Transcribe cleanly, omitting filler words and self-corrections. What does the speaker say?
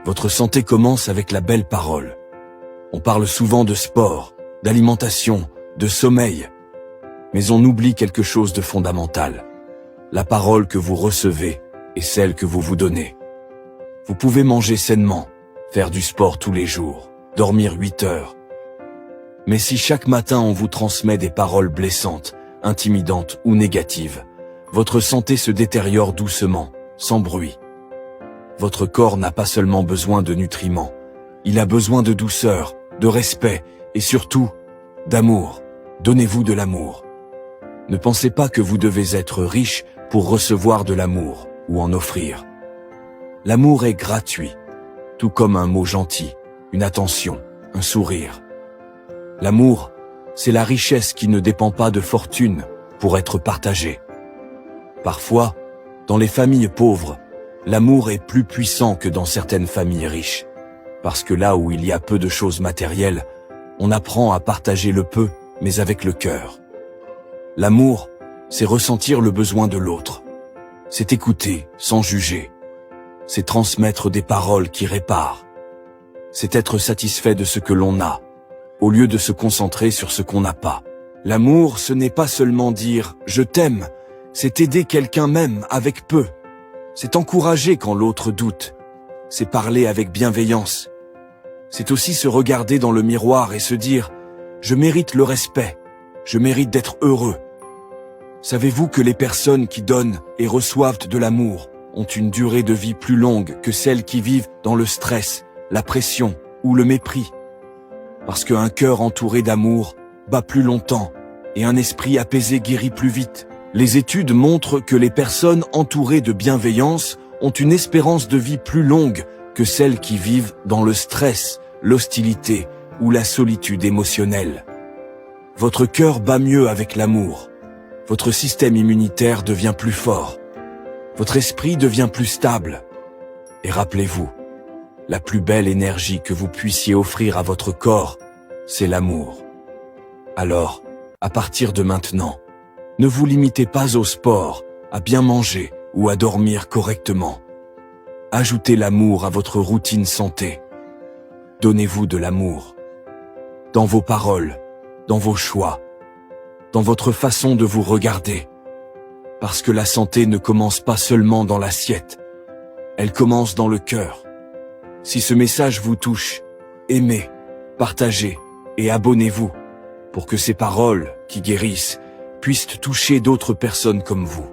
Votre santé commence avec la belle parole. On parle souvent de sport, d'alimentation, de sommeil. Mais on oublie quelque chose de fondamental. La parole que vous recevez et celle que vous vous donnez. Vous pouvez manger sainement, faire du sport tous les jours, dormir 8 heures. Mais si chaque matin on vous transmet des paroles blessantes, intimidantes ou négatives, votre santé se détériore doucement, sans bruit. Votre corps n'a pas seulement besoin de nutriments, il a besoin de douceur, de respect et surtout, d'amour. Donnez-vous de l'amour. Ne pensez pas que vous devez être riche pour recevoir de l'amour ou en offrir. L'amour est gratuit, tout comme un mot gentil, une attention, un sourire. L'amour, c'est la richesse qui ne dépend pas de fortune pour être partagée. Parfois, dans les familles pauvres, l'amour est plus puissant que dans certaines familles riches. Parce que là où il y a peu de choses matérielles, on apprend à partager le peu, mais avec le cœur. L'amour, c'est ressentir le besoin de l'autre. C'est écouter, sans juger. C'est transmettre des paroles qui réparent. C'est être satisfait de ce que l'on a, au lieu de se concentrer sur ce qu'on n'a pas. L'amour, ce n'est pas seulement dire « je t'aime », c'est aider quelqu'un même avec peu. C'est encourager quand l'autre doute. C'est parler avec bienveillance. C'est aussi se regarder dans le miroir et se dire « je mérite le respect, je mérite d'être heureux ». Savez-vous que les personnes qui donnent et reçoivent de l'amour ont une durée de vie plus longue que celles qui vivent dans le stress, la pression ou le mépris? Parce qu'un cœur entouré d'amour bat plus longtemps et un esprit apaisé guérit plus vite. Les études montrent que les personnes entourées de bienveillance ont une espérance de vie plus longue que celles qui vivent dans le stress, l'hostilité ou la solitude émotionnelle. Votre cœur bat mieux avec l'amour. Votre système immunitaire devient plus fort. Votre esprit devient plus stable. Et rappelez-vous, la plus belle énergie que vous puissiez offrir à votre corps, c'est l'amour. Alors, à partir de maintenant, ne vous limitez pas au sport, à bien manger ou à dormir correctement. Ajoutez l'amour à votre routine santé. Donnez-vous de l'amour. Dans vos paroles, dans vos choix, dans votre façon de vous regarder. Parce que la santé ne commence pas seulement dans l'assiette, elle commence dans le cœur. Si ce message vous touche, aimez, partagez et abonnez-vous pour que ces paroles qui guérissent puissent toucher d'autres personnes comme vous.